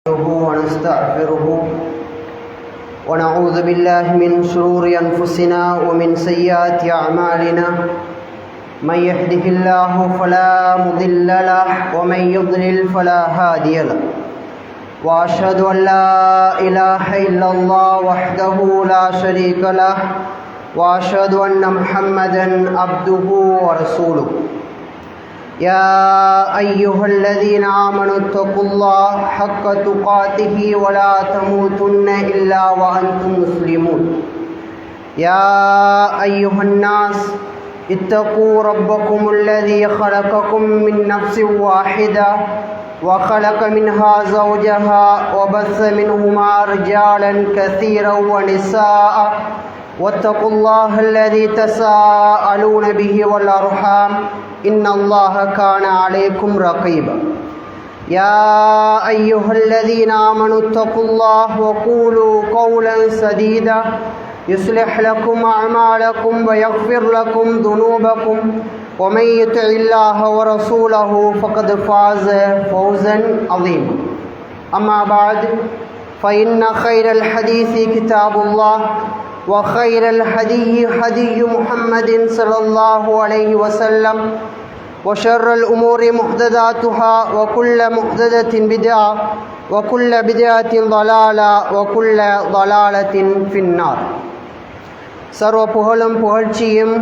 ونستغفره ونعوذ بالله من شرور أنفسنا ومن سيئات أعمالنا من يهده الله فلا مضل له ومن يضلل فلا هادي له وأشهد أن لا إله إلا الله وحده لا شريك له وأشهد أن محمدا عبده ورسوله يا أيها الذين آمنوا اتقوا الله حق تقاته ولا تموتن إلا وأنتم مسلمون يا أيها الناس اتقوا ربكم الذي خلقكم من نفس واحدة وخلق منها زوجها وبث منهما رجالا كثيرا ونساء واتقوا الله الذي تساءلون به والأرحام إن الله كان عليكم رقيبا يا أيها الذين آمنوا اتقوا الله وقولوا قولا سديدا يصلح لكم أعمالكم ويغفر لكم ذنوبكم ومن يطع الله ورسوله فقد فاز فوزا عظيما أما بعد فإن خير الحديث كتاب الله وخير الهدي هدي محمد صلى الله عليه وسلم وشر الأمور محدثاتها وكل محدثة بدعة وكل بدعة ضلالة وكل ضلالة في النار. சர்வ புகழும் புகழ்ச்சியும்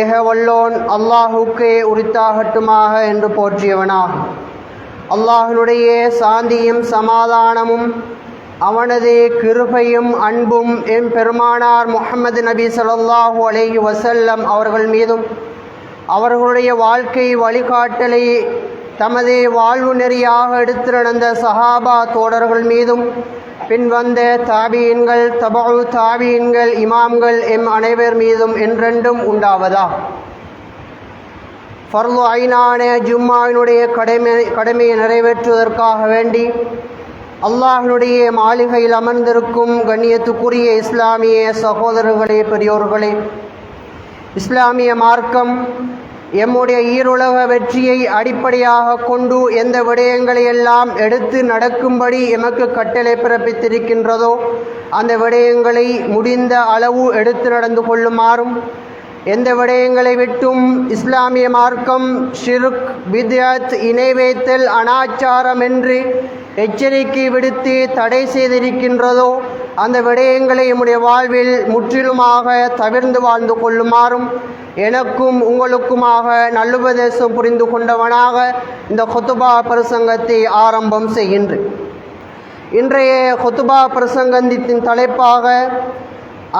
ஏக வல்லோன் அல்லாஹுக்கே உரித்தாகட்டுமாக என்று போற்றியவனாகும். அல்லாஹ்வுடைய சாந்தியும் சமாதானமும் அவனது கிருபையும் அன்பும் எம் பெருமானார் முஹம்மது நபி ஸல்லல்லாஹு அலைஹி வஸல்லம் அவர்கள் மீதும் அவர்களுடைய வாழ்க்கை வழிகாட்டலை தமது வாழ்வு நெறியாக எடுத்து நடந்த சஹாபா தோழர்கள் மீதும் பின்வந்த தாபீன்கள் தபஉ தாபீன்கள் இமாம்கள் எம் அனைவர் மீதும் என்றென்றும் உண்டாவதா. ஃபர்லு ஐனான ஜும்மாவினுடைய கடமையை நிறைவேற்றுவதற்காக வேண்டி அல்லாஹ்வுடைய மாளிகையில் அமர்ந்திருக்கும் கண்ணியத்துக்குரிய இஸ்லாமிய சகோதரர்களே, பெரியோர்களே, இஸ்லாமிய மார்க்கம் எம்முடைய ஈருலக வெற்றியை அடிப்படையாக கொண்டு எந்த விடயங்களை எல்லாம் எடுத்து நடக்கும்படி எமக்கு கட்டளை பிறப்பித்திருக்கின்றதோ அந்த விடயங்களை முடிந்த அளவு எடுத்து நடந்து கொள்ளுமாறும், எந்த விடயங்களை விட்டும் இஸ்லாமிய மார்க்கம் ஷிர்க், பித்அத், இணை வைத்தல், அனாச்சாரம் என்று எச்சரிக்கை விடுத்து தடை செய்திருக்கின்றதோ அந்த விடயங்களை நம்முடைய வாழ்வில் முற்றிலுமாக தவிர்ந்து வாழ்ந்து கொள்ளுமாறும் எனக்கும் உங்களுக்குமாக நல்லுபதேசம் புரிந்து கொண்டவனாக இந்த குத்துபா பிரசங்கத்தை ஆரம்பம் செய்கின்றேன். இன்றைய குத்துபா பிரசங்கத்தின் தலைப்பாக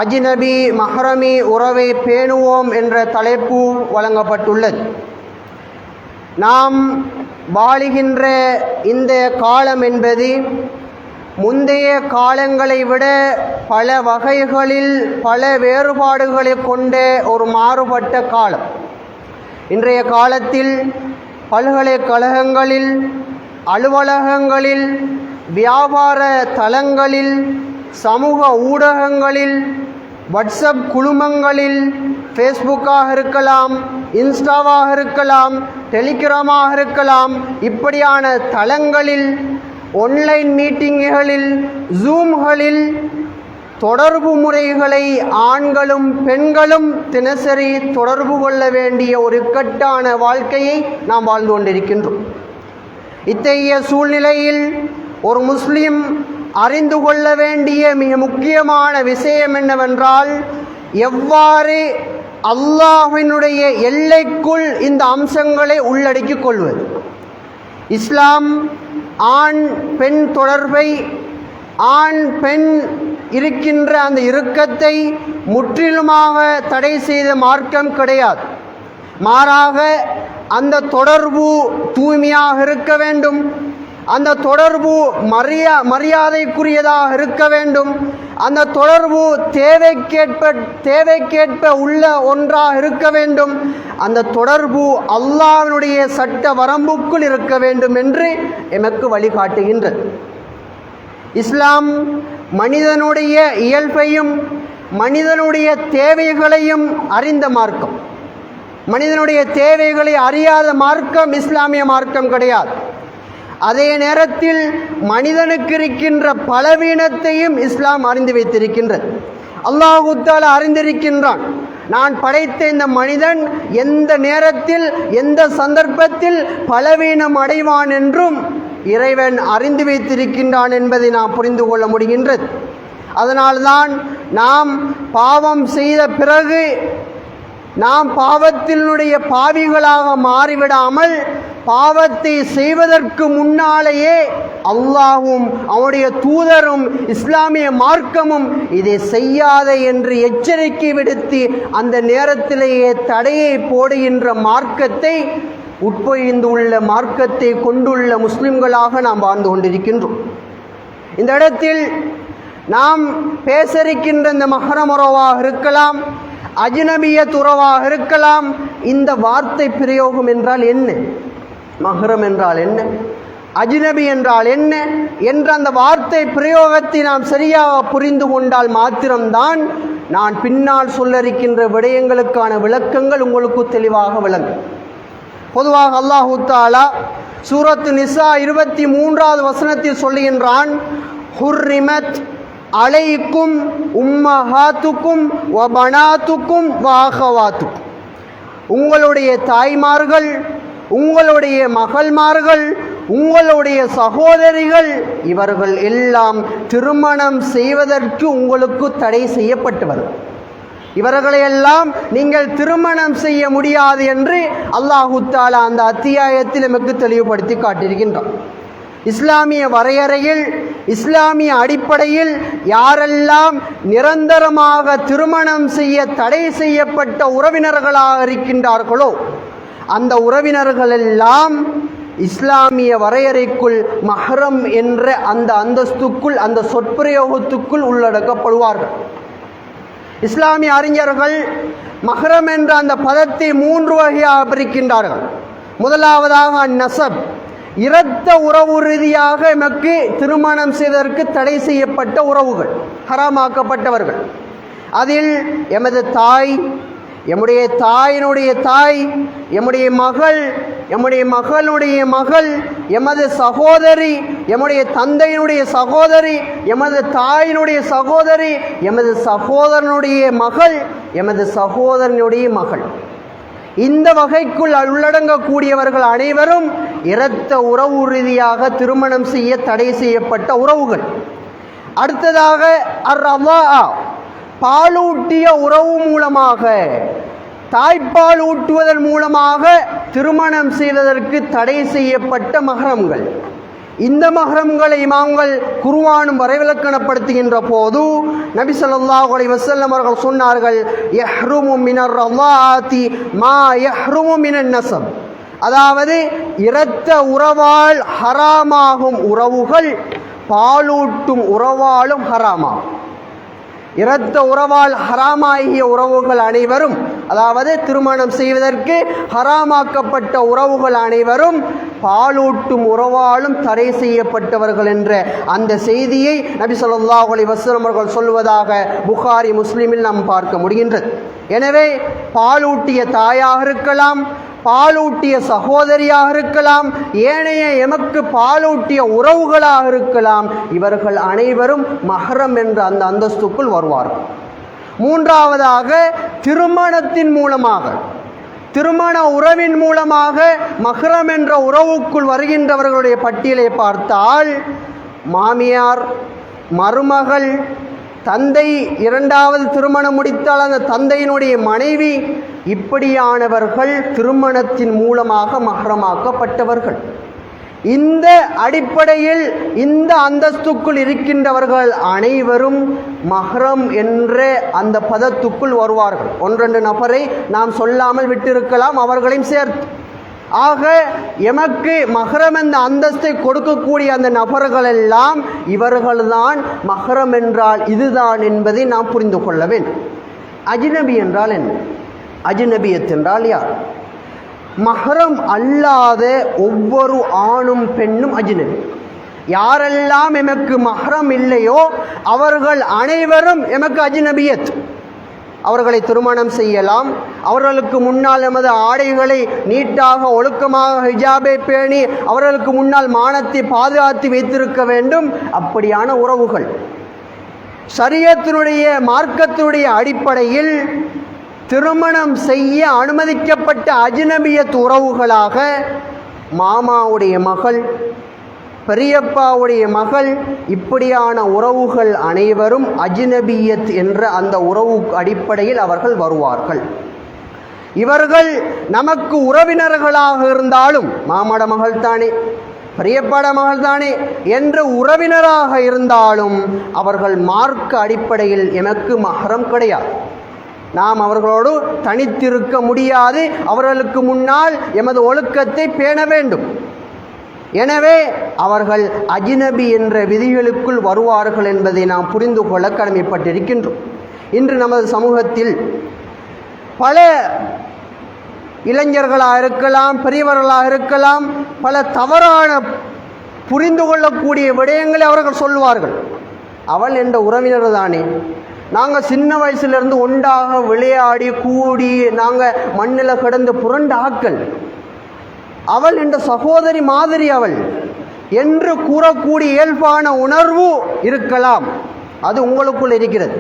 அஜ்னபி மஹ்ரமி உறவை பேணுவோம் என்ற தலைப்பு வழங்கப்பட்டுள்ளது. நாம் வாழுகின்ற இந்த காலம் என்பது முந்தைய காலங்களை விட பல வகைகளில் பல வேறுபாடுகளை கொண்ட ஒரு மாறுபட்ட காலம். இன்றைய காலத்தில் பல்கலைக்கழகங்களில், அலுவலகங்களில், வியாபார தளங்களில், சமூக ஊடகங்களில், வாட்ஸ்அப் குழுமங்களில், ஃபேஸ்புக்காக இருக்கலாம், இன்ஸ்டாவாக இருக்கலாம், டெலிகிராமாக இருக்கலாம், இப்படியான தளங்களில், ஆன்லைன் மீட்டிங்குகளில், ஜூம்களில் தொடர்பு முறைகளை ஆண்களும் பெண்களும் தினசரி தொடர்பு கொள்ள வேண்டிய ஒரு இக்கட்டான வாழ்க்கையை நாம் வாழ்ந்து கொண்டிருக்கின்றோம். இத்தகைய சூழ்நிலையில் ஒரு முஸ்லிம் அறிந்து கொள்ள வேண்டிய மிக முக்கியமான விஷயம் என்னவென்றால், எவ்வாறு அல்லாஹ்வினுடைய எல்லைக்குள் இந்த அம்சங்களை உள்ளடக்கிக் கொள்வது. இஸ்லாம் ஆண் பெண் தொடர்பை, ஆண் பெண் இருக்கின்ற அந்த இறுக்கத்தை முற்றிலுமாக தடை செய்த மார்க்கம் கிடையாது. மாறாக அந்த தொடர்பு தூய்மையாக இருக்க வேண்டும், அந்த தொடர்பு மரியாதைக்குரியதாக இருக்க வேண்டும், அந்த தொடர்பு தேவைக்கேற்ப உள்ள ஒன்றாக இருக்க வேண்டும், அந்த தொடர்பு அல்லாஹ்வுடைய சட்ட வரம்புக்குள் இருக்க வேண்டும் என்று எமக்கு வழிகாட்டுகின்றது. இஸ்லாம் மனிதனுடைய இயல்பையும் மனிதனுடைய தேவைகளையும் அறிந்த மார்க்கம். மனிதனுடைய தேவைகளை அறியாத மார்க்கம் இஸ்லாமிய மார்க்கம் கிடையாது. அதே நேரத்தில் மனிதனுக்கு இருக்கின்ற பலவீனத்தையும் இஸ்லாம் அறிந்து வைத்திருக்கின்றது. அல்லாஹு தஆலா அறிந்திருக்கின்றான், நான் படைத்த இந்த மனிதன் எந்த நேரத்தில் எந்த சந்தர்ப்பத்தில் பலவீனம் அடைவான் என்றும் இறைவன் அறிந்து வைத்திருக்கின்றான் என்பதை நாம் புரிந்து கொள்ள முடிகின்றது. அதனால்தான் நாம் பாவம் செய்த பிறகு நாம் பாவத்தினுடைய பாவிகளாக மாறிவிடாமல் பாவத்தை செய்வதற்கு முன்னாலேயே அல்லாஹ்வும் அவனுடைய தூதரும் இஸ்லாமிய மார்க்கமும் இதை செய்யாத என்று எச்சரிக்கை விடுத்து அந்த நேரத்திலேயே தடையை போடுகின்ற மார்க்கத்தை உட்பொழிந்துள்ள மார்க்கத்தை கொண்டுள்ள முஸ்லிம்களாக நாம் வாழ்ந்து கொண்டிருக்கின்றோம். இந்த இடத்தில் நாம் பேசரிக்கின்ற இந்த மஹரம் உறவாக இருக்கலாம், அஜ்னபியத் உறவாக இருக்கலாம். இந்த வார்த்தை பிரயோகம் என்றால் என்ன, மஹரம் என்றால் என்ன, அஜ்னபி என்றால் என்ன என்ற அந்த வார்த்தை பிரயோகத்தை நாம் சரியாக புரிந்து கொண்டால் மாத்திரம்தான் நான் பின்னால் சொல்ல இருக்கின்ற விடயங்களுக்கான விளக்கங்கள் உங்களுக்கு தெளிவாக விளங்கும். பொதுவாக அல்லாஹு தஆலா சூரத்து நிசா 23வது வசனத்தில் சொல்லுகின்றான், ஹுர்ரிமத் அலைக்கும் உம்மஹாத்துக்கும் வபனாத்துக்கும் வாஹவாத்துக்கும், உங்களுடைய தாய்மார்கள், உங்களுடைய மகள்மார்கள், உங்களுடைய சகோதரிகள் இவர்கள் எல்லாம் திருமணம் செய்வதற்கு உங்களுக்கு தடை செய்யப்பட்டவர். இவர்களையெல்லாம் நீங்கள் திருமணம் செய்ய முடியாது என்று அல்லாஹு தஆலா அந்த அத்தியாயத்தில் நமக்கு தெளிவுபடுத்தி காட்டியிருக்கின்றார். இஸ்லாமிய வரையறையில், இஸ்லாமிய அடிப்படையில் யாரெல்லாம் நிரந்தரமாக திருமணம் செய்ய தடை செய்யப்பட்ட உறவினர்களாக இருக்கின்றார்களோ அந்த உறவினர்களெல்லாம் இஸ்லாமிய வரையறைக்குள் மஹரம் என்ற அந்த அந்தஸ்துக்குள், அந்த சொற்பிரயோகத்துக்குள் உள்ளடக்கப்படுவார்கள். இஸ்லாமிய அறிஞர்கள் மஹரம் என்ற அந்த பதத்தை 3 வகையாக பிரிக்கின்றார்கள். முதலாவதாக நஸப், இரத்த உறவு ரீதியாக எமக்கு திருமணம் செய்வதற்கு தடை செய்யப்பட்ட உறவுகள், ஹராமாக்கப்பட்டவர்கள். அதில் எமது தாய், எம்முடைய தாயினுடைய தாய், எம்முடைய மகள், எம்முடைய மகளுடைய மகள், எமது சகோதரி, எம்முடைய தந்தையினுடைய சகோதரி, எமது தாயினுடைய சகோதரி, எமது சகோதரனுடைய மகள், எமது சகோதரனுடைய மகள். இந்த வகைக்குள் உள்ளடங்கக்கூடியவர்கள் அனைவரும் இரத்த உறவு ரீதியாக திருமணம் செய்ய தடை செய்யப்பட்ட உறவுகள். அடுத்ததாக அர்ரவா, பாலூட்டிய உறவு மூலமாக, தாய்ப்பால் ஊட்டுவதன் மூலமாக திருமணம் செய்வதற்கு தடை செய்யப்பட்ட மஹரம்கள். இந்த மஹரம்களை இமாம்கள் குர்ஆனும் வரைவிலக்கணப்படுத்துகின்ற போது நபி ஸல்லல்லாஹு அலைஹி வஸல்லம் அவர்கள் சொன்னார்கள், யஹ்ருமு மினர் ரவாத்தி மா யஹ்ருமு மினன் நஸப், அதாவது இரத்த உறவால் ஹராமாகும் உறவுகள் பாலூட்டும் உறவாலும் ஹராமாகும். இரத்த உறவால் ஹராமாகிய உறவுகள் அனைவரும், அதாவது திருமணம் செய்வதற்கு ஹராமாக்கப்பட்ட உறவுகள் அனைவரும் பாலூட்டும் உறவாலும் தடை செய்யப்பட்டவர்கள் என்ற அந்த செய்தியை நபி ஸல்லல்லாஹு அலைஹி வஸல்லம் அவர்கள் சொல்வதாக புகாரி, முஸ்லிமில் நாம் பார்க்க முடிகின்றது. எனவே பாலூட்டிய தாயாக இருக்கலாம், பாலூட்டிய சகோதரியாக இருக்கலாம், ஏனைய எமக்கு பாலூட்டிய உறவுகளாக இருக்கலாம், இவர்கள் அனைவரும் மஹரம் என்ற அந்த அந்தஸ்துக்குள் வருவார்கள். மூன்றாவதாக திருமணத்தின் மூலமாக, திருமண உறவின் மூலமாக மஹரம் என்ற உறவுக்குள் வருகின்றவர்களுடைய பட்டியலை பார்த்தால் மாமியார், மருமகள், தந்தை, இரண்டாவது திருமணம் முடித்தால் அந்த தந்தையினுடைய மனைவி, இப்படியானவர்கள் திருமணத்தின் மூலமாக மஹரமாக்கப்பட்டவர்கள். இந்த அடிப்படையில் இந்த அந்தஸ்துக்குள் இருக்கின்றவர்கள் அனைவரும் மஹரம் என்ற அந்த பதத்துக்குள் வருவார்கள். 1-2 நபரை நாம் சொல்லாமல் விட்டிருக்கலாம், அவர்களையும் சேர்த்து. ஆக எமக்கு மஹரம் என்ற அந்தஸ்தை கொடுக்கக்கூடிய அந்த நபர்களெல்லாம் இவர்கள்தான் மஹரம் என்றால் இதுதான் என்பதை நாம் புரிந்து கொள்ள வேண்டும். அஜ்னபி என்றால் என்ன? அஜ்னபியத் என்றால் யார்? மஹரம் அல்லாத ஒவ்வொரு ஆணும் பெண்ணும் அஜ்னபி. யாரெல்லாம் எமக்கு மஹரம் இல்லையோ அவர்கள் அனைவரும் எமக்கு அஜ்னபியத். அவர்களை திருமணம் செய்யலாம். அவர்களுக்கு முன்னால் எமது ஆடைகளை நீட்டாக ஒழுக்கமாக ஹிஜாபை பேணி அவர்களுக்கு முன்னால் மானத்தை பாதுகாத்து வைத்திருக்க வேண்டும். அப்படியான உறவுகள் ஷரியத்தினுடைய மார்க்கத்தினுடைய அடிப்படையில் திருமணம் செய்ய அனுமதிக்கப்பட்ட அஜ்னபியத் உறவுகளாக மாமாவுடைய மகள், பெரியப்பாவுடைய மகள், இப்படியான உறவுகள் அனைவரும் அஜ்னபியத் என்ற அந்த உறவு அடிப்படையில் அவர்கள் வருவார்கள். இவர்கள் நமக்கு உறவினர்களாக இருந்தாலும் மாமாட மகள் தானே, பெரியப்பாட மகள் தானே என்று உறவினராக இருந்தாலும் அவர்கள் மார்க்க அடிப்படையில் எமக்கு மஹரம் கிடையாது. நாம் அவர்களோடு தனித்திருக்க முடியாது. அவர்களுக்கு முன்னால் எமது ஒழுக்கத்தை பேண வேண்டும். எனவே அவர்கள் அஜ்னபி என்ற விதிகளுக்குள் வருவார்கள் என்பதை நாம் புரிந்து கொள்ள கடமைப்பட்டிருக்கின்றோம். இன்று நமது சமூகத்தில் பல இளைஞர்களாக இருக்கலாம், பெரியவர்களாக இருக்கலாம், பல தவறான புரிந்து கொள்ளக்கூடிய விடயங்களை அவர்கள் சொல்வார்கள். அவள் என்ற உறவினர் தானே, நாங்கள் சின்ன வயசுலேருந்து ஒன்றாக விளையாடி கூடி நாங்கள் மண்ணில் கிடந்து புரண்ட ஆக்கள், அவள் என்ற சகோதரி மாதிரி அவள் என்று கூறக்கூடிய இயல்பான உணர்வு இருக்கலாம், அது உங்களுக்குள் இருக்கிறது.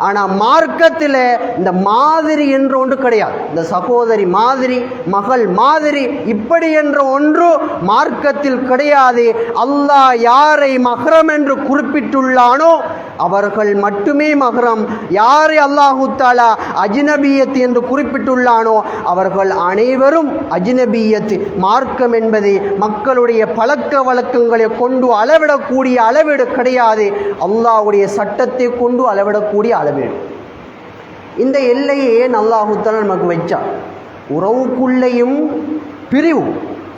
ஆனால் மார்க்கத்தில் இந்த மாதிரி என்று ஒன்று கிடையாது. இந்த சகோதரி மாதிரி, மகள் மாதிரி, இப்படி என்ற ஒன்று மார்க்கத்தில் கிடையாது. அல்லாஹ் யாரை மஹ்ரம் என்று குறிப்பிட்டுள்ளானோ அவர்கள் மட்டுமே மஹ்ரம். யாரை அல்லாஹு தஆலா அஜ்னபியத் என்று குறிப்பிட்டுள்ளானோ அவர்கள் அனைவரும் அஜ்னபியத். மார்க்கம் என்பது மக்களுடைய பழக்க வழக்கங்களை கொண்டு அளவிடக்கூடிய அளவீடு கிடையாது. அல்லாஹ்வுடைய சட்டத்தை கொண்டு அளவிடக்கூடிய அளவீடு. இந்த எல்லையை ஏன் அல்லாஹு தஆலா நமக்கு வச்சார்? உறவுக்குள்ளேயும் பிரிவு.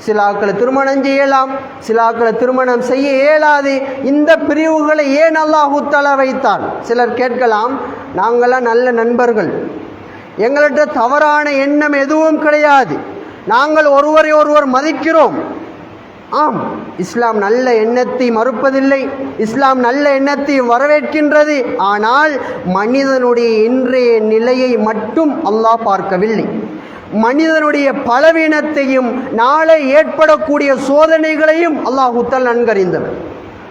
சில ஆக்களை திருமணம் செய்யலாம், சில ஆக்களை திருமணம் செய்ய இயலாது. இந்த பிரிவுகளை ஏன் அல்லாஹு தஆலா வைத்தான்? சிலர் கேட்கலாம், நாங்களாம் நல்ல நண்பர்கள், எங்கள்கிட்ட தவறான எண்ணம் எதுவும் கிடையாது, நாங்கள் ஒருவரை ஒருவர் மதிக்கிறோம். ஆம், இஸ்லாம் நல்ல எண்ணத்தை மறுப்பதில்லை, இஸ்லாம் நல்ல எண்ணத்தை வரவேற்கின்றது. ஆனால் மனிதனுடைய இன்றைய நிலையை மட்டும் அல்லாஹ் பார்க்கவில்லை. மனிதனுடைய பலவீனத்தையும் நாளை ஏற்படக்கூடிய சோதனைகளையும் அல்லாஹ் தஆலா நன்கறிந்தவர்.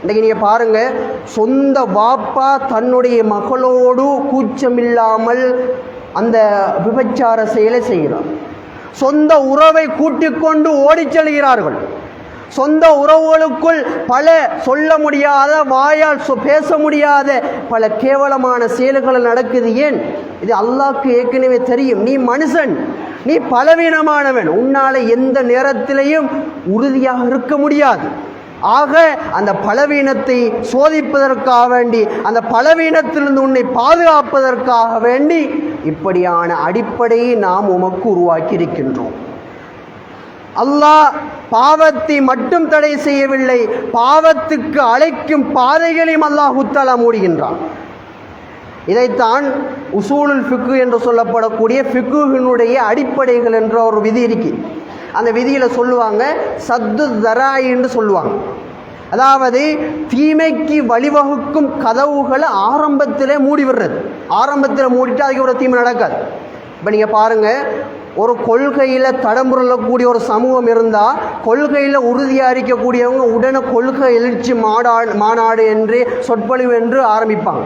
இன்றைக்கி நீங்கள் பாருங்கள், சொந்த பாப்பா தன்னுடைய மகளோடு கூச்சமில்லாமல் அந்த விபச்சார செயலை செய்கிறார். சொந்த உறவை கூட்டிக் கொண்டு ஓடிச் செல்கிறார்கள். சொந்த உறவுகளுக்குள் பல சொல்ல முடியாத, வாயால் பேச முடியாத பல கேவலமான செயல்கள் நடக்குது. ஏன்? இது அல்லாஹ்க்கு ஏற்கனவே தெரியும். நீ மனுஷன், நீ பலவீனமானவன், உன்னால் எந்த நேரத்திலையும் உறுதியாக இருக்க முடியாது. ஆக அந்த பலவீனத்தை சோதிப்பதற்காக வேண்டி, அந்த பலவீனத்திலிருந்து உன்னை பாதுகாப்பதற்காக வேண்டி இப்படியான அடிப்படையை நாம் உமக்கு உருவாக்கி இருக்கின்றோம். அல்லாஹ் பாவத்தை மட்டும் தடை செய்யவில்லை, பாவத்துக்கு அழைக்கும் பாதைகளையும் அல்லாஹ் தஆலா மூடுகின்றான். இதைத்தான் உசூலுல் ஃபிக்ஹ் என்று சொல்லப்படக்கூடிய ஃபிக்ஹினுடைய அடிப்படைகள் என்ற ஒரு விதி இருக்கு. அந்த விதியில் சொல்லுவாங்க சத்து தராய் என்று சொல்லுவாங்க. அதாவது தீமைக்கு வழிவகுக்கும் கதவுகளை ஆரம்பத்திலே மூடி விடுறது. ஆரம்பத்தில் மூடிட்டு அதுக்கு ஒரு தீமை நடக்காது. இப்போ நீங்கள் பாருங்கள், ஒரு கொள்கையில் தடம்புரளக்கூடிய ஒரு சமூகம் இருந்தால் கொள்கையில் உறுதியாக இருக்கக்கூடியவங்க உடனே கொள்கை எழுச்சி மாநாடு என்று சொற்பொழிவு என்று ஆரம்பிப்பாங்க.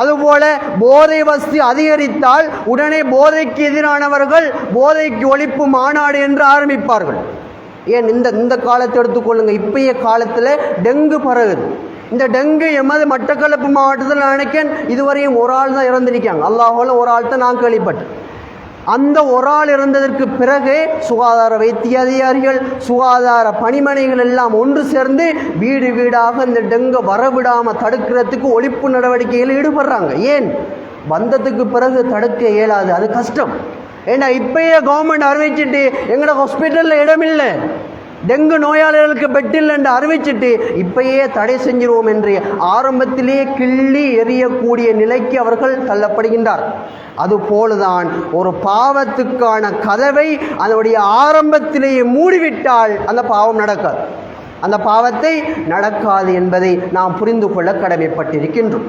அதுபோல போதை வஸ்து அதிகரித்தால் உடனே போதைக்கு எதிரானவர்கள் போதைக்கு ஒழிப்பு மாநாடு என்று ஆரம்பிப்பார்கள். ஏன்? இந்த காலத்தை எடுத்துக்கொள்ளுங்க. இப்பய காலத்தில் டெங்கு பரவுது. இந்த டெங்கு எமது மட்டக்களப்பு மாவட்டத்தில் நினைக்கிறேன் இதுவரையும் ஒரு ஆள் தான் இறந்துருக்காங்க. அல்லாஹ்வால ஒரு ஆள் தான் நான் கேள்விப்பட்டேன். அந்த ஒரு ஆள் இறந்ததற்கு பிறகு சுகாதார வைத்திய அதிகாரிகள், சுகாதார பணிமனைகள் எல்லாம் ஒன்று சேர்ந்து வீடு வீடாக இந்த டெங்கை வரவிடாமல் தடுக்கிறதுக்கு ஒழிப்பு நடவடிக்கைகள் ஈடுபடுறாங்க. ஏன்? வந்ததுக்கு பிறகு தடுக்க இயலாது, அது கஷ்டம். ஏன்னா இப்பயே கவர்மெண்ட் அறிவிச்சிட்டு எங்களோட ஹாஸ்பிட்டலில் இடமில்லை, டெங்கு நோயாளிகளுக்கு பெட்டில் என்று அறிவிச்சிட்டு இப்பயே தடை செஞ்சிருவோம் என்று ஆரம்பத்திலேயே கிள்ளி எறியக்கூடிய நிலைக்கு அவர்கள் தள்ளப்படுகின்றார். அதுபோலதான் ஒரு பாவத்துக்கான கதவை அதனுடைய ஆரம்பத்திலேயே மூடிவிட்டால் அந்த பாவம் நடக்காது, அந்த பாவத்தை நடக்காது என்பதை நாம் புரிந்து கொள்ள கடமைப்பட்டிருக்கின்றோம்.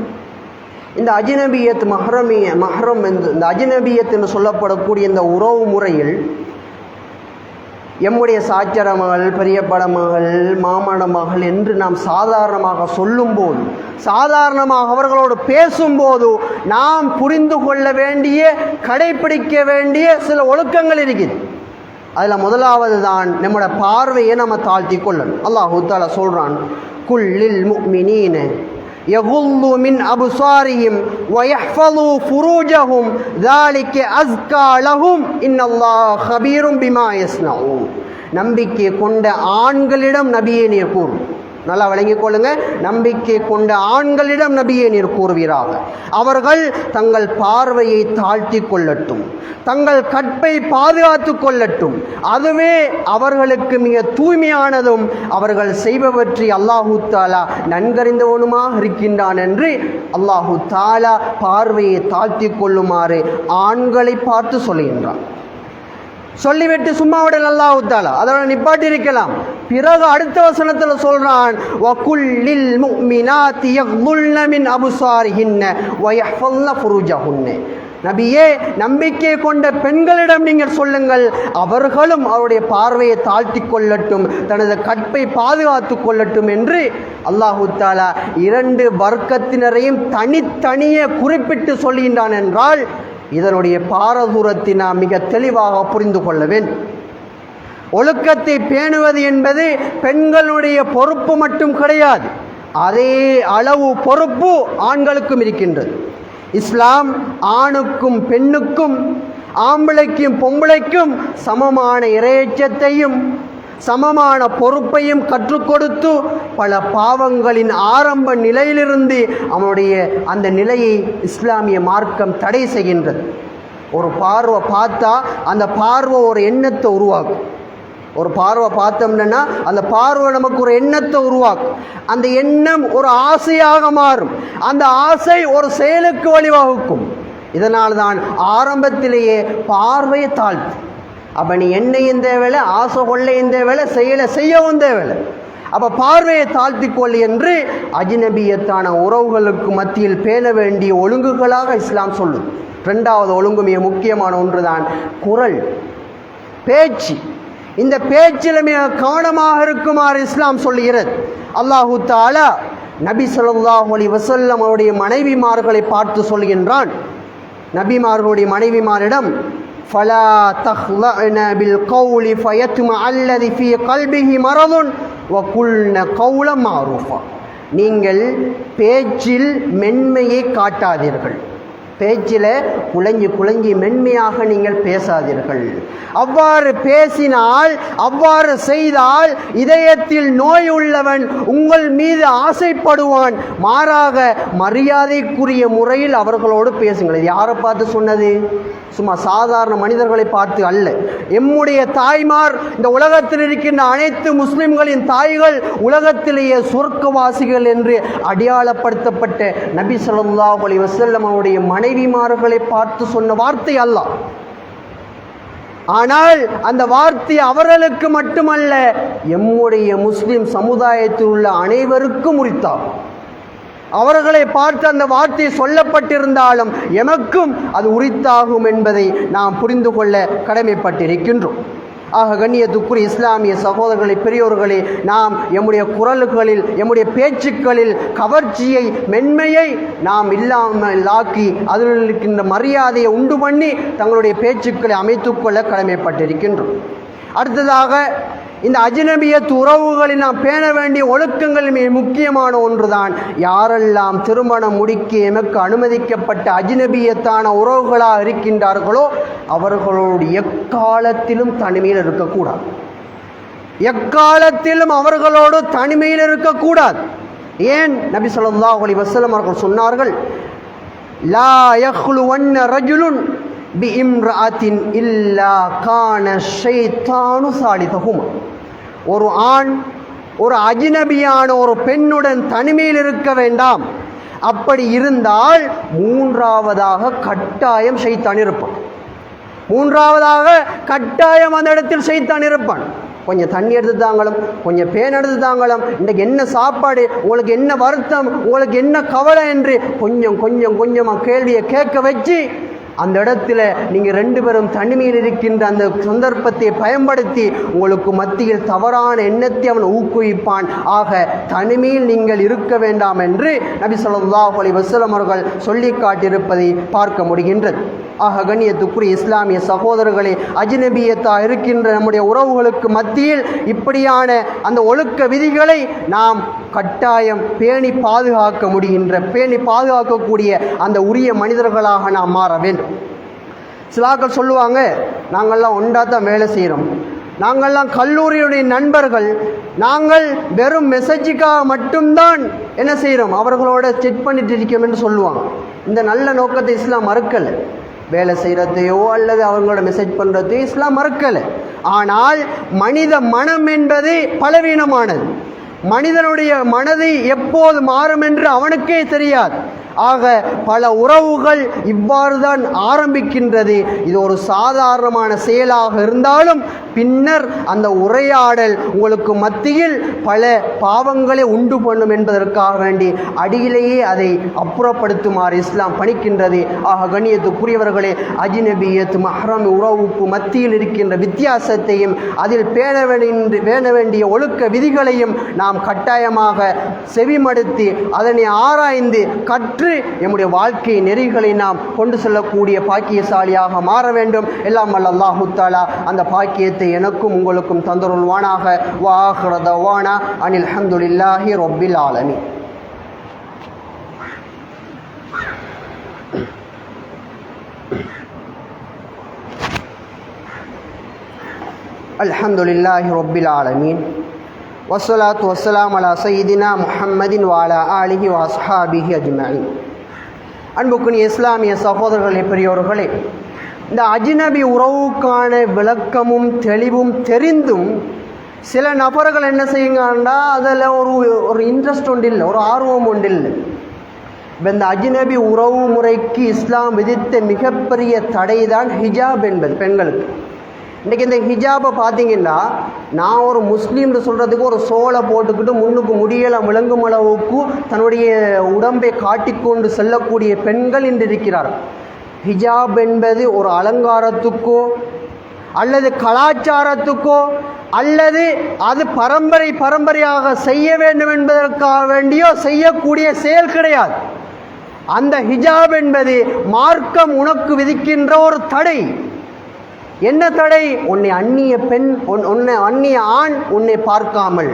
இந்த அஜ்னபியத் மஹ்ரம் இந்த அஜ்னபியத் என்று சொல்லப்படக்கூடிய இந்த உறவு முறையில் எம்முடைய சாச்சர மகள், பெரியப்பட மகள், மாமன மகள் என்று நாம் சாதாரணமாக சொல்லும்போது, சாதாரணமாக அவர்களோடு பேசும்போது நாம் புரிந்து கொள்ள வேண்டிய, கடைபிடிக்க வேண்டிய சில ஒழுக்கங்கள் இருக்குது. அதில் முதலாவது தான் நம்முடைய பார்வையை நம்ம தாழ்த்தி கொள்ளணும். அல்லாஹு தஆலா சொல்றான், குல்லில் முஃமினீன யகுல்லு மின் அப்சாரிஹிம் வயஹ்ஃபது ஃபுரூஜஹும் ذلك அஸ்கா லஹும் இன்னல்லாஹ கபீரும் பிமா யஸ்னஊன். நம்பிக்கை கொண்ட ஆண்களிடம் நபியே நீர் கூறும். நல்லா விளங்கிக் கொள்ளுங்க. நம்பிக்கை கொண்ட ஆண்களிடம் நபியே நீர் கூறுவீராக, அவர்கள் தங்கள் பார்வையை தாழ்த்தி கொள்ளட்டும், தங்கள் கற்பை பாதுகாத்து கொள்ளட்டும், அதுவே அவர்களுக்கு மிக தூய்மையானதும் அவர்கள் செய்பவற்றி அல்லாஹு தாலா நன்கறிந்தவனுமாக இருக்கின்றான் என்று அல்லாஹு தாலா பார்வையை தாழ்த்தி கொள்ளுமாறு ஆண்களை பார்த்து சொல்கின்றான். சொல்லிவிட்டு சும்மாவுடன் அல்லாஹு தஆலா அதோட நிப்பாட்டி இருக்கலாம். பிறகு அடுத்த வசனத்தில் சொல்றான், வகுல்லில் முஃமினாத்தி யக்துல்ன மின் அப்சாரிஹின்ன வயஹ்ஃபல்ன ஃபுரூஜஹுன்ன. நபியே, நம்பிக்கை கொண்ட பெண்களிடம் நீங்கள் சொல்லுங்கள், அவர்களும் அவருடைய பார்வையை தாழ்த்தி கொள்ளட்டும், தனது கற்பை பாதுகாத்து கொள்ளட்டும் என்று அல்லாஹு தஆலா இரண்டு வர்க்கத்தினரையும் தனித்தனியே குறிப்பிட்டு சொல்கின்றான் என்றால் இதனுடைய பாரதூரத்தை நாம் மிக தெளிவாக புரிந்து கொள்ள வேண்டும். ஒழுக்கத்தை பேணுவது என்பது பெண்களுடைய பொறுப்பு மட்டும் கிடையாது, அதே அளவு பொறுப்பு ஆண்களுக்கும் இருக்கின்றது. இஸ்லாம் ஆணுக்கும் பெண்ணுக்கும், ஆம்பளைக்கும் பொம்பளைக்கும் சமமான இறையச்சத்தையும் சமமான பொறுப்பையும் கற்றுக் கொடுத்து பல பாவங்களின் ஆரம்ப நிலையிலிருந்து அவனுடைய அந்த நிலையை இஸ்லாமிய மார்க்கம் தடை செய்கின்றது. ஒரு பார்வை பார்த்தா அந்த பார்வை ஒரு எண்ணத்தை உருவாக்கும். ஒரு பார்வை பார்த்தோம்னா அந்த பார்வை நமக்கு ஒரு எண்ணத்தை உருவாக்கும். அந்த எண்ணம் ஒரு ஆசையாக மாறும். அந்த ஆசை ஒரு செயலுக்கு வழிவகுக்கும். இதனால்தான் ஆரம்பத்திலேயே பார்வையை தாழ்த்து. அப்போ நீ என்னையும் தேவையில்லை, ஆசை கொள்ளையும் தேவையில்லை, செய்யவும் தேவையில்லை. அப்போ பார்வையை தாழ்த்திக்கொள் என்று அஜ்னபியத்தான உறவுகளுக்கு மத்தியில் பேண வேண்டிய ஒழுங்குகளாக இஸ்லாம் சொல்லுது. ரெண்டாவது ஒழுங்கு மிக முக்கியமான ஒன்றுதான் குரல், பேச்சு. இந்த பேச்சில் மிக கவனமாக இருக்குமாறு இஸ்லாம் சொல்லுகிறது. அல்லாஹு தஆலா நபி ஸல்லல்லாஹு அலைஹி வஸல்லம் அவருடைய மனைவிமார்களை பார்த்து சொல்கின்றான். நபிமார்களுடைய மனைவிமாரிடம், فَلَا تَخْضَعْنَ بِالْقَوْلِ فَيَطْمَعَ الَّذِي فِي قَلْبِهِ مَرَضٌ وَقُلْنَ قَوْلًا مَعْرُوفًا. நீங்கள் பேச்சில் மென்மையை காட்டாதீர்கள், பேச்சில் குழஞ்சி மென்மையாக நீங்கள் பேசாதீர்கள். அவ்வாறு பேசினால், அவ்வாறு செய்தால் இதயத்தில் நோய் உள்ளவன் உங்கள் மீது ஆசைப்படுவான். மாறாக மரியாதைக்குரிய முறையில் அவர்களோடு பேசுங்கள். இது யாரை பார்த்து சொன்னது? சும்மா சாதாரண மனிதர்களை பார்த்து அல்ல. எம்முடைய தாய்மார், இந்த உலகத்தில் இருக்கின்ற அனைத்து முஸ்லிம்களின் தாய்கள் உலகத்திலேயே சொர்க்கவாசிகள் என்று அடையாளப்படுத்தப்பட்ட நபி ஸல்லல்லாஹு அலைஹி வஸல்லம் அவருடைய மனைவிமார்களை பார்த்து சொன்ன வார்த்தை அல்ல. ஆனால் அந்த வார்த்தை அவர்களுக்கு மட்டுமல்ல, எம்முடைய முஸ்லிம் சமுதாயத்தில் உள்ள அனைவருக்கும் உரித்தாகும். அவர்களை பார்த்து அந்த வார்த்தை சொல்லப்பட்டிருந்தாலும் எமக்கும் அது உரித்தாகும் என்பதை நாம் புரிந்து கொள்ள கடமைப்பட்டிருக்கின்றோம். ஆக கண்ணியத்துக்குரிய இஸ்லாமிய சகோதரர்களை, பெரியோர்களே, நாம் எம்முடைய குரல்களில், எம்முடைய பேச்சுக்களில் கவர்ச்சியை, மென்மையை நாம் இல்லாமல் ஆக்கி அதில் இருக்கின்ற மரியாதையை உண்டு பண்ணி தங்களுடைய பேச்சுக்களை அமைத்துக்கொள்ள கடமைப்பட்டிருக்கின்றோம். அடுத்ததாக இந்த அஜ்னபியத் உறவுகளில் நாம் பேண வேண்டிய ஒழுக்கங்கள் மிக முக்கியமான ஒன்றுதான். யாரெல்லாம் திருமணம் முடிக்க எமக்கு அனுமதிக்கப்பட்ட அஜ்னபியத்தான உறவுகளாக இருக்கின்றார்களோ அவர்களோடு எக்காலத்திலும் தனிமையில் இருக்கக்கூடாது. எக்காலத்திலும் அவர்களோடு தனிமையில் இருக்கக்கூடாது. ஏன்? நபி ஸல்லல்லாஹு அலைஹி வஸல்லம் அவர்கள் சொன்னார்கள், லா யஹ்லுவன்ன ரஜுலுன் பி இம்ரஅத்தின் இல்லா கான ஷைத்தானு சாலிதஹுமா. ஒரு ஆண் ஒரு அஜ்னபியான ஒரு பெண்ணுடன் தனிமையில் இருக்க வேண்டாம். அப்படி இருந்தால் மூன்றாவதாக கட்டாயம் ஷைத்தான் இருப்பான். மூன்றாவதாக கட்டாயம் அந்த இடத்தில் ஷைத்தான் இருப்பான். கொஞ்சம் தண்ணி எடுத்து தாங்களும், கொஞ்சம் பேன் எடுத்து தாங்களும், இன்றைக்கு என்ன சாப்பாடு, உங்களுக்கு என்ன வருத்தம், உங்களுக்கு என்ன கவலை என்று கொஞ்சம் கொஞ்சம் கொஞ்சமாக கேள்வியை கேட்க வச்சு அந்த இடத்துல நீங்கள் 2 பேரும் தனிமையில் இருக்கின்ற அந்த சந்தர்ப்பத்தை பயன்படுத்தி உங்களுக்கு மத்தியில் தவறான எண்ணத்தை அவன் ஊக்குவிப்பான். ஆக தனிமையில் நீங்கள் இருக்க வேண்டாம் என்று நபி ஸல்லல்லாஹு அலைஹி வஸல்லம் அவர்கள் சொல்லி காட்டியிருப்பதை பார்க்க முடிகின்றது. ஆக கண்ணியத்துக்குரிய இஸ்லாமிய சகோதரர்களே, அஜ்னபியத்தா இருக்கின்ற நம்முடைய உறவுகளுக்கு மத்தியில் இப்படியான அந்த ஒழுக்க விதிகளை நாம் கட்டாயம் பேணி பாதுகாக்கக்கூடிய அந்த உரிய மனிதர்களாக நாம் மாற வேண்டும். சிலாக்கள் சொல்லுவாங்க, நாங்கள்லாம் ஒன்றாத்தான் வேலை செய்கிறோம், நாங்கள்லாம் கல்லூரியுடைய நண்பர்கள், நாங்கள் வெறும் மெசேஜுக்காக மட்டும்தான் என்ன செய்கிறோம், அவர்களோட செக் பண்ணிட்டு இருக்கோம் என்று சொல்லுவாங்க. இந்த நல்ல நோக்கத்தை இஸ்லாம் மறுக்கலை. வேலை செய்கிறதையோ அல்லது அவங்களோட மெசேஜ் பண்ணுறதையோ இஸ்லாம் மறுக்கலை. ஆனால் மனித மனம் என்பது பலவீனமானது. மனிதனுடைய மனதை எப்போது மாறும் என்று அவனுக்கே தெரியாது. ஆக பல உறவுகள் இவ்வாறு தான் ஆரம்பிக்கின்றது. இது ஒரு சாதாரணமான செயலாக இருந்தாலும் பின்னர் அந்த உரையாடல் உங்களுக்கு மத்தியில் பல பாவங்களை உண்டு பண்ணும் என்பதற்காக வேண்டி அடியிலேயே அதை அப்புறப்படுத்துமாறு இஸ்லாம் பணிக்கின்றது. ஆக கண்ணியத்துக்குரியவர்களே, அஜ்னபியத் மஹ்ரம் உறவுக்கு மத்தியில் இருக்கின்ற வித்தியாசத்தையும் அதில் பேண வேண்டிய ஒழுக்க விதிகளையும் நாம் கட்டாயமாக செவிமடுத்து அதனை ஆராய்ந்து கற்று நம்முடைய வாழ்க்கை நெறிகளை நாம் கொண்டு செல்லக்கூடிய பாக்கியசாலியாக மாற வேண்டும். எல்லாம் வல்ல அல்லாஹு தஆலா அந்த பாக்கியத்தை எனக்கும் உங்களுக்கும் தந்தருள்வானாக. வா ஆகிரு தஅவானா அனில் ஹம்துலில்லாஹி ரப்பில் ஆலமீன். அல்ஹம்துலில்லாஹி ரப்பில் ஆலமீன். வஸ்ஸலாத்து வஸ்ஸலாம் அலா சய்யிதினா முஹம்மதின் வஅலா ஆலிஹி வஅஸ்ஹாபிஹி அஜ்மஈன். அன்புக்குரிய இஸ்லாமிய சகோதரர்களே, பெரியோர்களே, இந்த அஜ்னபி உறவுக்கான விளக்கமும் தெளிவும் தெரிந்தும் சில நபர்கள் என்ன செய்யுங்கன்னா அதில் ஒரு இன்ட்ரெஸ்ட் ஒன்று இல்லை, ஒரு ஆர்வம் ஒன்று இல்லை. இப்போ இந்த அஜ்னபி உறவு முறைக்கு இஸ்லாம் விதித்த மிகப்பெரிய தடை தான் ஹிஜாப் என்பது பெண்களுக்கு. இன்றைக்கி இந்த ஹிஜாபை பார்த்தீங்கன்னா, நான் ஒரு முஸ்லீம்னு சொல்கிறதுக்கு ஒரு சோலை போட்டுக்கிட்டு முன்னுக்கு முடியலை விளங்கும் அளவுக்கு தன்னுடைய உடம்பை காட்டிக்கொண்டு செல்லக்கூடிய பெண்கள் இன்று இருக்கிறார்கள். ஹிஜாப் என்பது ஒரு அலங்காரத்துக்கோ அல்லது கலாச்சாரத்துக்கோ அல்லது அது பரம்பரையாக செய்ய வேண்டும் என்பதற்காக வேண்டியோ செய்யக்கூடிய செயல் கிடையாது. அந்த ஹிஜாப் என்பது மார்க்கம் உனக்கு விதிக்கின்ற ஒரு தடை. என்ன தடை? உன்னை அந்நிய பெண், அந்நிய ஆண் உன்னை பார்க்காமல்,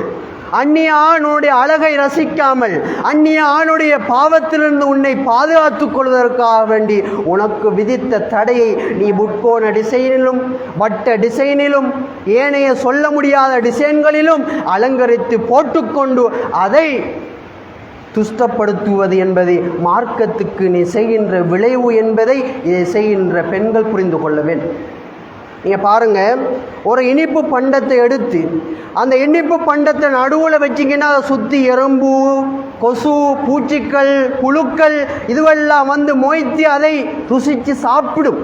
அந்நிய ஆண் உன்னுடைய அழகை ரசிக்காமல், அந்நிய ஆணுடைய பாவத்திலிருந்து உன்னை பாதுகாத்துக் கொள்வதற்காக வேண்டி உனக்கு விதித்த தடையை நீ முட்கோண டிசைனிலும் வட்ட டிசைனிலும் ஏனைய சொல்ல முடியாத டிசைன்களிலும் அலங்கரித்து போட்டுக்கொண்டு அதை துஷ்டப்படுத்துவது என்பது மார்க்கத்துக்கு நீ செய்கின்ற விளைவு என்பதை இதை செய்கின்ற பெண்கள் புரிந்து கொள்ள வேண்டும். நீங்கள் பாருங்கள், ஒரு இனிப்பு பண்டத்தை எடுத்து அந்த இனிப்பு பண்டத்தை நடுவில் வச்சிங்கன்னா அதை சுற்றி எறும்பு, கொசு, பூச்சிகள், புழுக்கள் இதுவெல்லாம் வந்து மொய்த்து அதை ருசித்து சாப்பிடும்.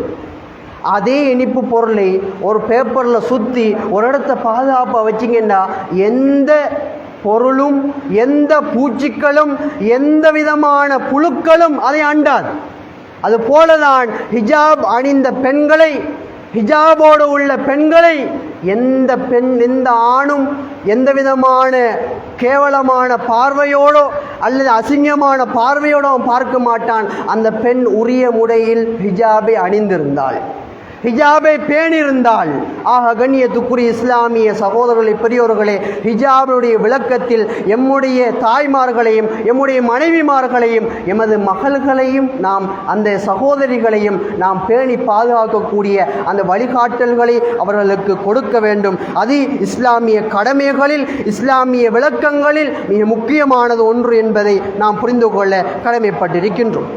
அதே இனிப்பு பொருளை ஒரு பேப்பரில் சுற்றி ஒரு இடத்த பாதுகாப்பாக வச்சிங்கன்னா எந்த பொருளும் எந்த பூச்சிகளும் எந்த விதமான புழுக்களும் அதை அண்டாது. அது போலதான் ஹிஜாப் அணிந்த பெண்களை, ஹிஜாபோடு உள்ள பெண்களை எந்த ஆணும் எந்த விதமான கேவலமான பார்வையோடோ அல்லது அசிங்கமான பார்வையோடோ பார்க்க மாட்டான். அந்த பெண் உரிய முறையில் ஹிஜாபை அணிந்திருந்தாள், ஹிஜாபை பேணியிருந்தாள். ஆக கண்ணியத்துக்குரிய இஸ்லாமிய சகோதரர்களே, பெரியோர்களே, ஹிஜாபுடைய விளக்கத்தில் எம்முடைய தாய்மார்களையும் எம்முடைய மனைவிமார்களையும் எமது மகள்களையும் நாம் அந்த சகோதரிகளையும் நாம் பேணி பாதுகாக்கக்கூடிய அந்த வழிகாட்டல்களை அவர்களுக்கு கொடுக்க வேண்டும். அது இஸ்லாமிய கடமைகளில், இஸ்லாமிய விளக்கங்களில் மிக முக்கியமானது ஒன்று என்பதை நாம் புரிந்து கொள்ள கடமைப்பட்டிருக்கின்றோம்.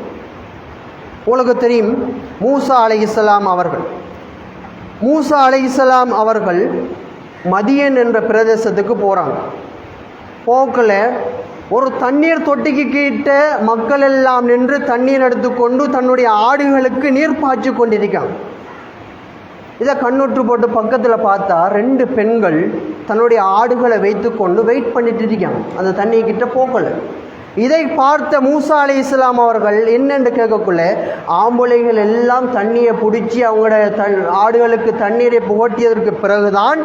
உங்களுக்கு தெரியும், மூசா அலைஹிஸ்ஸலாம் அவர்கள் மதியன் என்ற பிரதேசத்துக்கு போகிறாங்க. போக்கில் ஒரு தண்ணீர் தொட்டிக்கு கிட்ட மக்கள் எல்லாம் நின்று தண்ணீர் எடுத்துக்கொண்டு தன்னுடைய ஆடுகளுக்கு நீர் பாய்ச்சி கொண்டிருக்காங்க. இதை கண்ணுற்று போட்டு பக்கத்தில் பார்த்தா 2 பெண்கள் தன்னுடைய ஆடுகளை வைத்து கொண்டு வெயிட் பண்ணிட்டு இருக்காங்க, அந்த தண்ணியை கிட்ட போக்கலை. இதை பார்த்த மூசா அலைஹிஸ்ஸலாம் அவர்கள் என்னென்று கேட்கக்குள்ள, ஆம்பளைகள் எல்லாம் தண்ணியை பிடிச்சி அவங்களோட ஆடுகளுக்கு தண்ணீரை புகட்டியதற்கு பிறகுதான்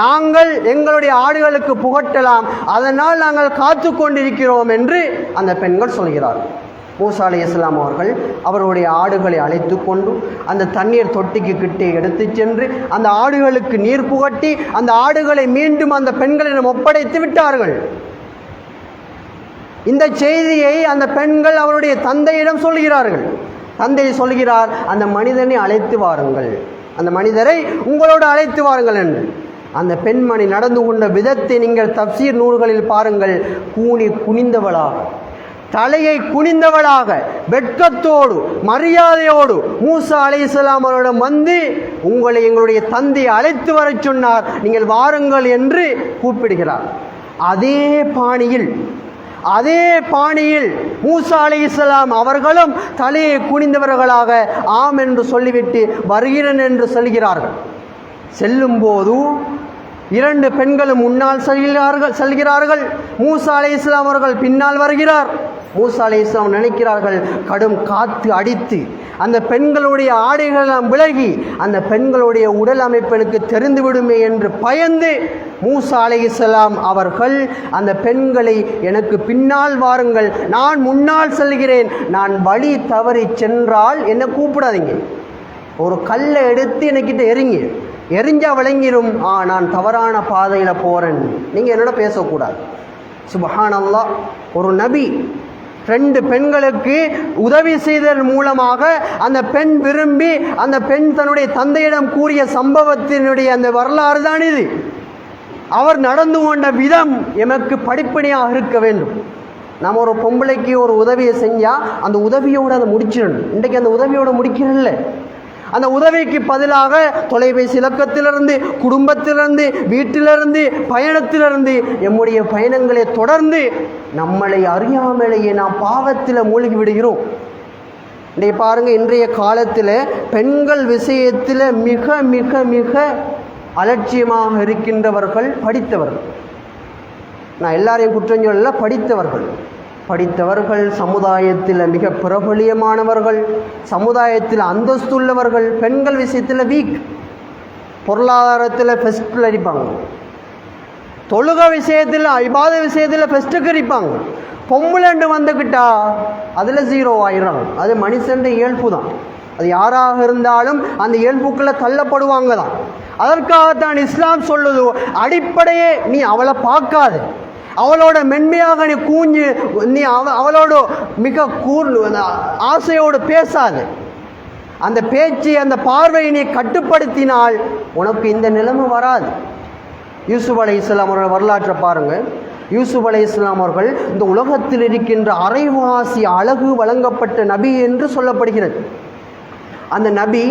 நாங்கள் எங்களுடைய ஆடுகளுக்கு புகட்டலாம், அதனால் நாங்கள் காத்து கொண்டிருக்கிறோம் என்று அந்த பெண்கள் சொல்கிறார்கள். மூசா அலைஹிஸ்ஸலாம் அவர்கள் அவருடைய ஆடுகளை அழைத்து கொண்டு அந்த தண்ணீர் தொட்டிக்கு கிட்டே எடுத்து சென்று அந்த ஆடுகளுக்கு நீர் புகட்டி அந்த ஆடுகளை மீண்டும் அந்த பெண்களிடம் ஒப்படைத்து விட்டார்கள். இந்த செய்தியை அந்த பெண்கள் அவருடைய தந்தையிடம் சொல்கிறார்கள். தந்தை சொல்கிறார், அந்த மனிதனை அழைத்து வாருங்கள், அந்த மனிதரை உங்களோடு அழைத்து வாருங்கள் என்று. அந்த பெண்மணி நடந்து கொண்ட விதத்தை நீங்கள் தப்சீர் நூல்களில் பாருங்கள். குனிந்தவளாக, தலையை குனிந்தவளாக, வெட்கத்தோடு மரியாதையோடு மூசா அலைஹிஸ்ஸலாம் அவரிடம் வந்து, உங்களை எங்களுடைய தந்தை அழைத்து வரச் சொன்னார், நீங்கள் வாருங்கள் என்று கூப்பிடுகிறார். அதே பாணியில் மூசா அலைஹிஸ்ஸலாம் அவர்களும் தலையை குனிந்தவர்களாக ஆம் என்று சொல்லிவிட்டு வருகிறேன் என்று சொல்கிறார்கள். செல்லும்போது 2 பெண்களும் முன்னால் செல்கிறார்கள். மூசா அலைஹிஸ்ஸலாம் அவர்கள் பின்னால் வருகிறார். மூசா அலைஹிஸ்ஸலாம் நினைக்கிறார்கள், கடும் காற்று அடித்து அந்த பெண்களுடைய ஆடைகளெல்லாம் விலகி அந்த பெண்களுடைய உடல் அமைப்பெனுக்கு தெரிந்துவிடுமே என்று பயந்து மூசா அலைஹிஸ்ஸலாம் அவர்கள் அந்த பெண்களை, எனக்கு பின்னால் வாருங்கள், நான் முன்னால் செல்கிறேன், நான் வழி தவறி சென்றால் என்னை கூப்பிடாதீங்க, ஒரு கல்லை எடுத்து எனக்கிட்ட எரிஞ்சா விளங்கிடும், நான் தவறான பாதையில் போகிறேன், நீங்கள் என்னோட பேசக்கூடாது. சுப்ஹானல்லாஹ். ஒரு நபி 2 பெண்களுக்கு உதவி செய்தல் மூலமாக அந்த பெண் விரும்பி அந்த பெண் தன்னுடைய தந்தையிடம் கூறிய சம்பவத்தினுடைய அந்த வரலாறு தான் இது. அவர் நடந்து கொண்ட விதம் எமக்கு படிப்படியாக இருக்க வேண்டும். நம்ம ஒரு பொம்பளைக்கு ஒரு உதவியை செஞ்சால் அந்த உதவியோடு அதை முடிச்சிடணும். இன்றைக்கு அந்த உதவியோடு முடிக்கிறதில்ல. அந்த உதவிக்கு பதிலாக தொலைபேசி இலக்கத்திலிருந்து, குடும்பத்திலிருந்து, வீட்டிலிருந்து, பயணத்திலிருந்து நம்முடைய பயணங்களை தொடர்ந்து நம்மளை அறியாமலேயே நாம் பாவத்தில் மூழ்கி விடுகிறோம். இன்றைய பாருங்கள், இன்றைய காலத்தில் பெண்கள் விஷயத்தில் மிக மிக மிக அலட்சியமாக இருக்கின்றவர்கள் படித்தவர்கள். நான் எல்லாரையும் குற்றம் சொல்லல, படித்தவர்கள் சமுதாயத்தில் மிக பிரபலியமானவர்கள், சமுதாயத்தில் அந்தஸ்துள்ளவர்கள். பெண்கள் விஷயத்தில் வீக், பொருளாதாரத்தில் ஃபெஸ்ட்டில் அடிப்பாங்க, தொழுகை விஷயத்தில் இபாத விஷயத்தில் ஃபெஸ்ட்டுக்கு அடிப்பாங்க. பொம்பளைண்டு வந்துக்கிட்டா அதில் 0 ஆயிடுறாங்க. அது மனுஷன் இயல்பு தான், அது யாராக இருந்தாலும் அந்த இயல்புக்குள்ளே தள்ளப்படுவாங்க தான். அதற்காகத்தான் இஸ்லாம் சொல்லுது, அடிப்படையே நீ அவளை பார்க்காது, அவளோட மென்மையாக நீ அவளோட மிக ஆசையோடு பேசாது. அந்த பேச்சு, அந்த பார்வையை நீ கட்டுப்படுத்தினால் உனக்கு இந்த நிலைமை வராது. யூசுப் அலைஹிஸ்ஸலாம் அவர்கள் வரலாற்றை பாருங்கள். யூசுப் அலைஹிஸ்ஸலாம் அவர்கள் இந்த உலகத்தில் இருக்கின்ற அரைவாசி அழகு வழங்கப்பட்ட நபி என்று சொல்லப்படுகிறது. அந்த நபி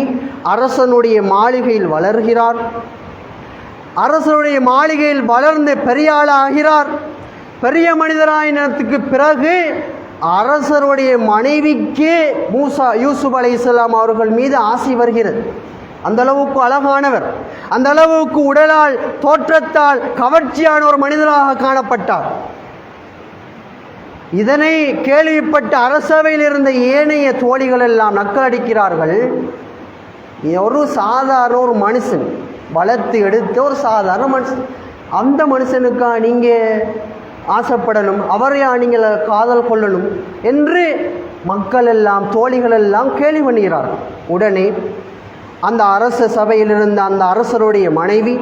அரசனுடைய மாளிகையில் வளர்கிறார். அரசனுடைய மாளிகையில் வளர்ந்து பெரிய ஆளாகிறார். பெரிய மனிதராயினத்துக்கு பிறகு அரசருடைய மனைவிக்கே யூசுப் அலைஹிஸ்ஸலாம் அவர்கள் மீது ஆசை வருகிறது. அந்த அளவுக்கு அழகானவர், அந்த அளவுக்கு உடலால் தோற்றத்தால் கவர்ச்சியான ஒரு மனிதராக காணப்பட்டார். இதனை கேள்விப்பட்ட அரசவையில் இருந்த ஏனைய தோழிகள் எல்லாம் நக்கலடிக்கிறார்கள். ஒரு சாதாரண ஒரு மனுஷன், வளர்த்து எடுத்த ஒரு சாதாரண மனுஷன், அந்த மனுஷனுக்கா நீங்கள் ஆசைப்படணும், அவரையா நீங்கள் காதல் கொள்ளணும் என்று மக்கள் எல்லாம், தோழிகள் எல்லாம் கேள்வி பண்ணுகிறார்கள். உடனே அந்த அரச சபையில் இருந்த அந்த அரசருடைய மனைவி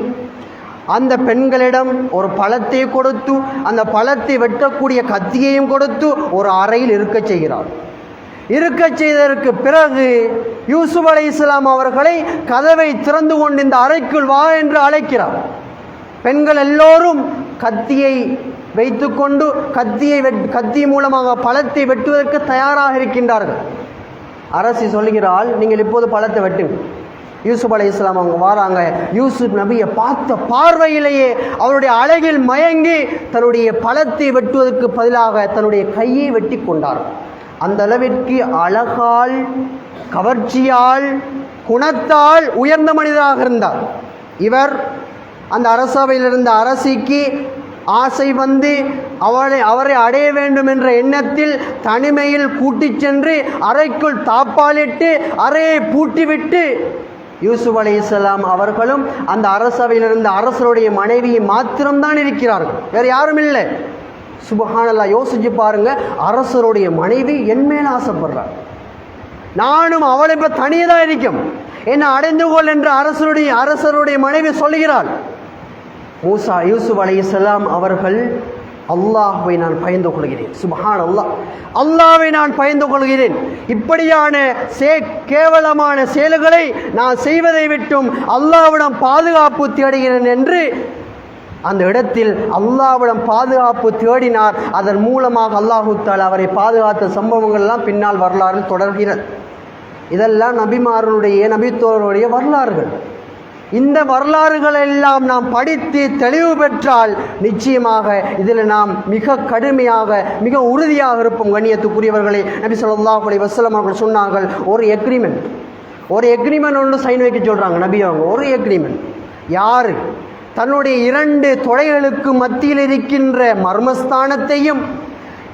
அந்த பெண்களிடம் ஒரு பழத்தை கொடுத்து, அந்த பழத்தை வெட்டக்கூடிய கத்தியையும் கொடுத்து ஒரு அறையில் இருக்கச் செய்கிறார். இருக்கச் செய்ததற்கு பிறகு யூசுப் அலைஹிஸ்ஸலாம் அவர்களை கதவை திறந்து கொண்டு இந்த அறைக்குள் வா என்று அழைக்கிறார். பெண்கள் எல்லோரும் கத்தியை வைத்துக்கொண்டு கத்தி மூலமாக பழத்தை வெட்டுவதற்கு தயாராக இருக்கின்றார்கள். அரசி சொல்கிறாள், நீங்கள் இப்போது பழத்தை வெட்டுங்க. யூசுப் அலைஹிஸ்ஸலாம் அவங்க வாராங்க. யூசுப் நபியை பார்த்த பார்வையிலேயே அவருடைய அழகில் மயங்கி தன்னுடைய பழத்தை வெட்டுவதற்கு பதிலாக தன்னுடைய கையை வெட்டி கொண்டார். அந்த அளவிற்கு அழகால், கவர்ச்சியால், குணத்தால் உயர்ந்த மனிதராக இருந்தார். இவர் அந்த அரசவையில் இருந்த அரசிக்கு ஆசை வந்து அவரை அடைய வேண்டும் என்ற எண்ணத்தில் தனிமையில் கூட்டிச் சென்று அறைக்குள் தாப்பாலிட்டு அறையை பூட்டிவிட்டு யூசுப் அலைஹிஸ்ஸலாம் அவர்களும் அந்த அரசவையில் இருந்த அரசருடைய மனைவியை மாத்திரம்தான் இருக்கிறார்கள், வேறு யாரும் இல்லை. சுப்ஹானல்லாஹ், யோசிச்சு பாருங்க, அரசருடைய மனைவி என் மேல ஆசைப்படுறார், நானும் அவளை இப்போ தனியே தான் இருக்கும், என்னை அடைந்து கொள் என்று அரசருடைய மனைவி சொல்கிறாள். யூசுப் அலைஹிஸ்ஸலாம் அவர்கள், அல்லாஹ்வை நான் பயந்து கொள்கிறேன், சுப்ஹானல்லாஹ், அல்லாஹ்வை நான் பயந்து கொள்கிறேன், இப்படியான கேவலமான செயல்களை நான் செய்வதை விட்டும் அல்லாஹ்விடம் பாதுகாப்பு தேடுகிறேன் என்று அந்த இடத்தில் அல்லாஹ்விடம் பாதுகாப்பு தேடினார். அதன் மூலமாக அல்லாஹு தஆலா அவரை பாதுகாத்த சம்பவங்கள் எல்லாம் பின்னால் வரலாறு தொடர்கிறது. இதெல்லாம் நபித்தோருடைய வரலாறுகள். இந்த வரலாறுகள் எல்லாம் நாம் படித்து தெளிவு பெற்றால் நிச்சயமாக இதில் நாம் மிக கடுமையாக மிக உறுதியாக இருப்போம். கண்ணியத்துக்குரியவர்களை, நபி ஸல்லல்லாஹு அலைஹி வஸல்லம் அவர்கள் சொன்னார்கள், ஒரு எக்ரிமெண்ட் ஒன்று சைன் வைக்க சொல்கிறாங்க நபி அவங்க. ஒரு எக்ரிமெண்ட், யார் தன்னுடைய 2 தொடைகளுக்கு மத்தியில் இருக்கின்ற மர்மஸ்தானத்தையும்,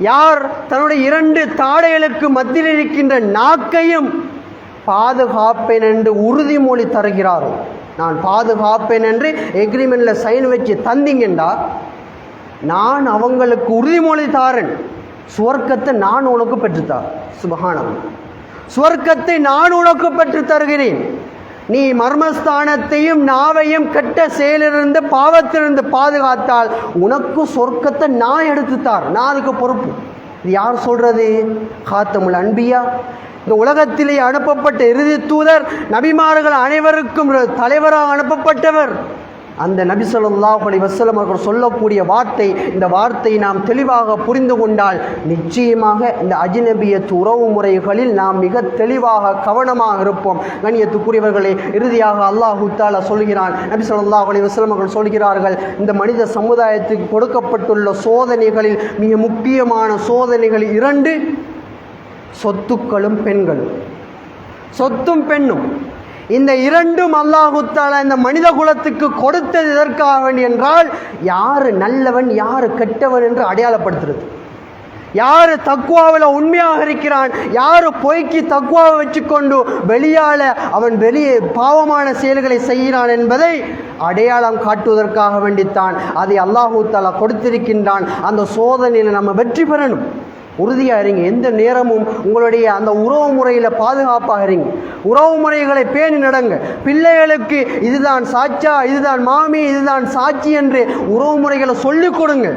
யார் தன்னுடைய 2 தாடைகளுக்கு மத்தியில் இருக்கின்ற நாக்கையும் பாதுகாப்பேன் என்று உறுதிமொழி தருகிறாரோ, நான் பாதுகாப்பேன் என்று எக்ரிமெண்ட்டில் சைன் வச்சு தந்தீங்கண்டா நான் அவங்களுக்கு உறுதிமொழி தாரேன், சுவர்க்கத்தை நான் உனக்கு பெற்றுத்தார். சுப்ஹானல்லாஹ், சுவர்க்கத்தை நான் உனக்கு பெற்று தருகிறேன். நீ மர்மஸ்தானத்தையும் நாவையும் கெட்ட செயலிலிருந்து பாவத்திலிருந்து பாதுகாத்தால் உனக்கு சொர்க்கத்தை நான் எடுத்துத்தார், நான் அதுக்கு பொறுப்பு. இது யார் சொல்றது? காத்தமுல் அன்பியா, இந்த உலகத்திலே அனுப்பப்பட்ட இறுதி தூதர், நபிமார்கள் அனைவருக்கும் தலைவராக அனுப்பப்பட்டவர் அந்த நபி ஸல்லல்லாஹு அலைஹி வஸல்லம் அவர்கள் சொல்லக்கூடிய வார்த்தை. இந்த வார்த்தையை நாம் தெளிவாக புரிந்து கொண்டால் நிச்சயமாக இந்த அஜ்னபியத் உறவு முறைகளில் நாம் மிக தெளிவாக கவனமாக இருப்போம். கண்ணியத்துக்குரியவர்களே, இறுதியாக அல்லாஹு தஆலா சொல்கிறான், நபி ஸல்லல்லாஹு அலைஹி வஸல்லம் அவர்கள் சொல்கிறார்கள், இந்த மனித சமுதாயத்துக்கு கொடுக்கப்பட்டுள்ள சோதனைகளில் மிக முக்கியமான சோதனைகள் 2, சொத்துக்களும் பெண்களும். சொத்தும் பெண்ணும், இந்த 2ம் அல்லாஹு தஆலா இந்த மனித குலத்துக்கு கொடுத்தது எதற்காக வேண்டி என்றால், யார் நல்லவன் யார் கெட்டவன் என்று அடையாளப்படுத்துறது, யார் தக்வாவில் உண்மையாக இருக்கிறான், யார் பொய்க்கு தக்வாவை வச்சுக்கொண்டு அவன் வெளியே பாவமான செயல்களை செய்கிறான் என்பதை அடையாளம் காட்டுவதற்காக வேண்டித்தான் அதை அல்லாஹு தஆலா கொடுத்திருக்கின்றான். அந்த சோதனையில் நம்ம வெற்றி பெறணும். உறுதியாக இருங்க, எந்த நேரமும் உங்களுடைய அந்த உறவு முறையில் பாதுகாப்பாக இருங்க, உறவு முறைகளை பேணி நடங்க. பிள்ளைகளுக்கு இதுதான் சாச்சா, இதுதான் மாமி, இதுதான் சாட்சி என்று உறவு முறைகளை சொல்லிக் கொடுங்க.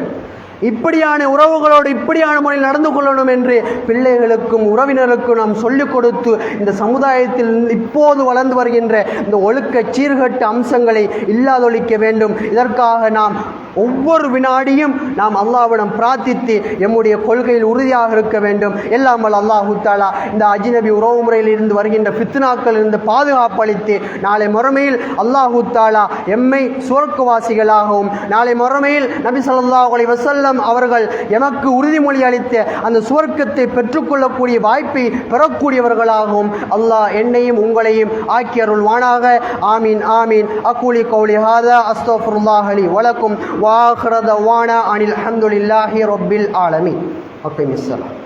இப்படியான உறவுகளோடு இப்படியான முறையில் நடந்து கொள்ளணும் என்று பிள்ளைகளுக்கும் உறவினருக்கும் நாம் சொல்லிக் கொடுத்து இந்த சமுதாயத்தில் இப்போது வளர்ந்து வருகின்ற இந்த ஒழுக்க சீர்கட்டு அம்சங்களை இல்லாதொழிக்க வேண்டும். இதற்காக நாம் ஒவ்வொரு வினாடியும் நாம் அல்லாஹ்விடம் பிரார்த்தித்து எம்முடைய கொள்கையில் உறுதியாக இருக்க வேண்டும். எல்லாமல் அல்லாஹு தஆலா இந்த அஜ்னபி உறவு முறையில் இருந்து வருகின்ற ஃபித்னாக்கள் இருந்து பாதுகாப்பு அளித்து நாளை மறுமையில் அல்லாஹு தஆலா எம்மை சுவர்க்கவாசிகளாகவும், நாளை மறுமையில் நபி ஸல்லல்லாஹு அலைஹி வஸல்லம் அவர்கள் எமக்கு உறுதிமொழி அளித்த அந்த சுவர்க்கத்தை பெற்றுக்கொள்ளக்கூடிய வாய்ப்பை பெறக்கூடியவர்களாகவும் அல்லாஹ் என்னையும் உங்களையும் ஆக்கி அருள்வானாக. ஆமீன் ஆமீன். அகூலி கௌலி ஹாதா அஸ்தக்ஃபிருல்லாஹ் லி வலக்கும் வ ஆகிரு தஅவானா அனில் ஹம்துலில்லாஹி ரப்பில் ஆலமீன். அக்மிஸ் ஸலாம்.